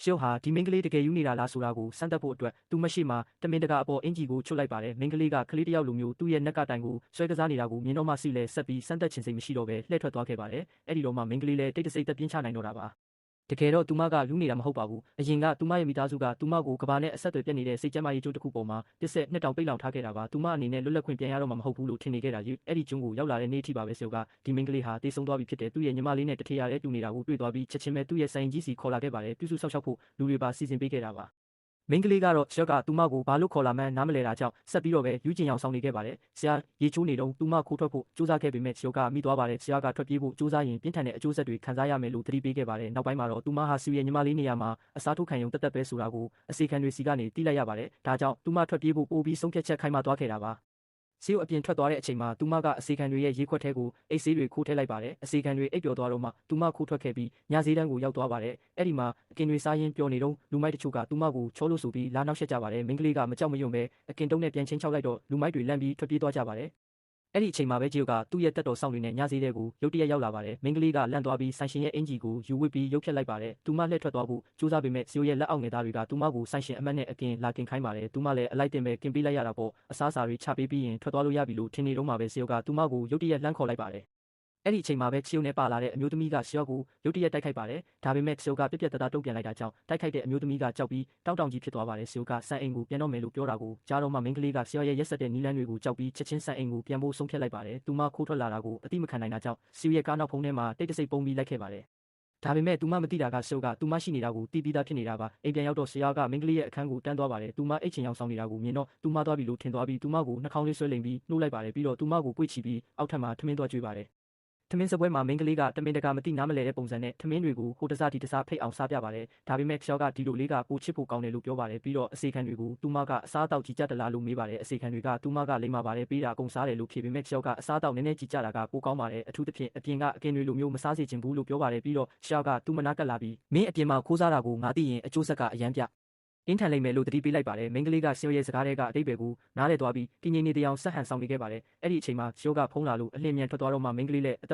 ရှုပ်ဟာဒီမင်းကလေးတကယ်ယူနေတာလားဆိုတာကိုစမ်းသပ်ဖို့အတွက်သူမရှိမှတမင်တကာအပေါ်အင်ဂျီကိုချွတ်လိုက်ပါတယ်မင်းကလေးကကလေးတယောက်လိုမျိုးသူ့ရဲ့နက်ကတိုင်ကိုဆွဲကစားနေတာကိုမြင်တော့မှစီလဲဆက်ပြီးစမ်းသပ်ချင်စိတ်မရှိတော့ပဲလှည့်ထွက်သွားခဲ့ပါတယ်အဲ့ဒီတော့မှမင်းကလေးလည်းတိတ်တဆိတ်သက်ပြင်းချနိုင်တော့တာပါတကယ်တော့သူမကလူနေတာမဟုတ်ပါဘူးအရင်ကသူမရဲ့မိသားစုကသူမကိုကဘာနဲ့အဆက်အသွယ်ပြတ်နေတဲ့စိတ်ကျန်းမာရေးကျိုးတစ်ခုပေါ်မှာပစ်ဆက်နှစ်တောင်ပိတ်လောင်ထားခဲ့တာပါသူမအနေနဲ့လွတ်လပ်ခွင့်ပြန်ရတော့မှာမဟုတ်ဘူးလို့ထင်နေခဲ့တာအဲ့ဒီကျွန်းကိုရောက်လာတဲ့နေ့အထိပါပဲဆိုကဒီမင်းကလေးဟာတေးဆုံးသွားပြီဖြစ်တဲ့သူ့ရဲ့ညီမလေးနဲ့တထေရရဲ့တူနေတာကိုတွေ့သွားပြီးချက်ချင်းပဲသူ့ရဲ့ဆိုင်ကြီးစီခေါ်လာခဲ့ပါတယ်ပြုစုဆောက်ရှောက်ဖို့လူတွေပါစီစဉ်ပေးခဲ့တာပါမင်းကလေးကတော့ရှော့ကသူမကိုဘာလို့ခေါ်လာမှန်းနားမလည်တာကြောင့်ဆက်ပြီးတော့ပဲယူကျင်အောင်ဆောင်နေခဲ့ပါတယ်ဆရာရေချိုးနေတော့သူမခိုးထွက်ဖို့စူးစမ်းခဲ့ပေမဲ့ရှော့ကမိသွားပါတယ်ဆရာကထွက်ပြေးဖို့စူးစမ်းရင်ပြင်းထန်တဲ့အကျိုးဆက်တွေခံစားရမယ်လို့သတိပေးခဲ့ပါတယ်နောက်ပိုင်းမှာတော့သူမဟာဆူရဲ့ညီမလေးနေရာမှာအစားထိုးခံရုံတက်တက်ပဲဆိုတာကိုအစီခံတွေစီကနေသိလိုက်ရပါတယ်ဒါကြောင့်သူမထွက်ပြေးဖို့ပို့ပြီးဆုံးဖြတ်ချက်ခိုင်မာသွားခဲ့တာပါဆေးရုံအပြင်ထွက်သွားတဲ့အချိန်မှာသူမကအစီခံတွေရဲ့ရေခွက်ထဲကိုအိတ်ဆေးတွေခိုးထည့်လိုက်ပါတယ်အစီခံတွေအိပ်ပျော်သွားတော့မှသူမခိုးထွက်ခဲ့ပြီးညဈေးတန်းကိုရောက်သွားပါတယ်အဲ့ဒီမှာအကင်တွေစားရင်းပျော်နေတော့လူမိုက်တချို့ကသူမကိုချောလို့ဆိုပြီးလာနောက်ရှက်ကြပါတယ်မင်းကလေးကမကြောက်မရွံ့ပဲအကင်တုံးနဲ့ပြန်ချင်းချောက်လိုက်တော့လူမိုက်တွေလန့်ပြီးထွက်ပြေးသွားကြပါတယ်အဲ့ဒီအချိန်မှာပဲဂျီယိုကသူ့ရဲ့တက်တော်ဆောင်တွေနဲ့ညဈေးတဲ့ကိုရုတ်တရက်ရောက်လာပါတယ်မင်းကလေးကလန့်သွားပြီးဆိုင်ရှင်ရဲ့အင်ဂျီကိုယူဝစ်ပြီးရုပ်ဖြတ်လိုက်ပါတယ်သူမလှည့်ထွက်သွားဖို့စူးစမ်းပေမဲ့ဂျီယိုရဲ့လက်အောက်ငယ်သားတွေကသူမကိုဆိုင်ရှင်အမတ်နဲ့အကင်လာကင်ခိုင်းပါတယ်သူမလည်းအလိုက်တင်ပဲကင်ပေးလိုက်ရတာပေါ့အစားအစာတွေချပေးပြီးရင်ထွက်သွားလို့ရပြီလို့ထင်နေတော့မှပဲဂျီယိုကသူမကိုရုတ်တရက်လှမ်းခေါ်လိုက်ပါတယ်အဲ့ဒီအချိန်မှာပဲချီယိုနဲ့ပါလာတဲ့အမျိုးသမီးကရှော့ကိုရုတ်တရက်တိုက်ခိုက်ပါတယ်ဒါပေမဲ့ချီယိုကပြက်ပြက်တသားတုံ့ပြန်လိုက်တာကြောင့်တိုက်ခိုက်တဲ့အမျိုးသမီးကကြောက်ပြီးတောင်းကြီးဖြစ်သွားပါတယ်ချီယိုကစံအိမ်ကိုပြန်တော့မယ်လို့ပြောတာကိုကြားတော့မှမင်းကလေးကရှော့ရဲ့ရက်ဆက်တဲ့နီလန်းတွေကိုကြောက်ပြီးချက်ချင်းစံအိမ်ကိုပြန်ဖို့ဆုံးဖြတ်လိုက်ပါတယ်သူမခိုးထွက်လာတာကိုအတိမခံနိုင်တာကြောင့်ချီယိုရဲ့ကားနောက်ဖုံးထဲမှာတိတ်တဆိတ်ပုံပြီးလိုက်ခဲ့ပါတယ်ဒါပေမဲ့သူမမသိတာကရှုပ်ကသူမရှိနေတာကိုတီးပြီးသားဖြစ်နေတာပါအိမ်ပြန်ရောက်တော့ဆရာကမင်းကလေးရဲ့အခန်းကိုတန်းသွားပါတယ်သူမအိတ်ချင်အောင်ဆောင်နေတာကိုမြင်တော့သူမသွားပြီလို့ထင်သွားပြီးသူမကိုနှာခေါင်းလေးဆွဲလိမ်ပြီးနှိုးလိုက်ပါတယ်ပြီးတော့သူမကိုပွေ့ချပြီးအောက်ထပ်မှာထမင်းသွားကျွေးပါတယ်ထမင်းစပွဲမှာမင်းကလေးကတမင်တကာမသိနားမလဲတဲ့ပုံစံနဲ့ထမင်းတွေကိုဟိုတစားဒီတစားဖိတ်အောင်စားပြပါတယ်ဒါပေမဲ့ရှော့ကဒီလိုလေးကပိုချစ်ဖို့ကောင်းတယ်လို့ပြောပါတယ်ပြီးတော့အစီခံတွေကိုသူမကအစားတောက်ကြီးကြတလားလို့မေးပါတယ်အစီခံတွေကသူမကလိမ့်မာပါတယ်ပြီးတာအကုန်စားတယ်လို့ဖြေပေမဲ့ရှော့ကအစားတောက်နည်းနည်းကြီးကြတာကပိုကောင်းပါတယ်အထူးသဖြင့်အပြင်ကအကင်တွေလိုမျိုးမစားစေချင်ဘူးလို့ပြောပါတယ်ပြီးတော့ရှော့ကသူ့မနာကပ်လာပြီးမင်းအပြင်မှာခိုးစားတာကိုငါသိရင်အကျိုးဆက်ကအရန်ပြအင်းထန်လိမ့်မယ်လို့တတိပေးလိုက်ပါတယ်မင်းကလေးကရှော့ရဲ့စကားတွေကအတိတ်ပဲကိုနားလေသွားပြီးတင်းငိမ့်နေတရားဆက်ဟန်ဆောင်နေခဲ့ပါတယ်အဲ့ဒီအချိန်မှာရှော့ကဖုံးလာလို့အလင်းမြန်ထွက်သွားတော့မှမင်းကလေးလည်းအသက်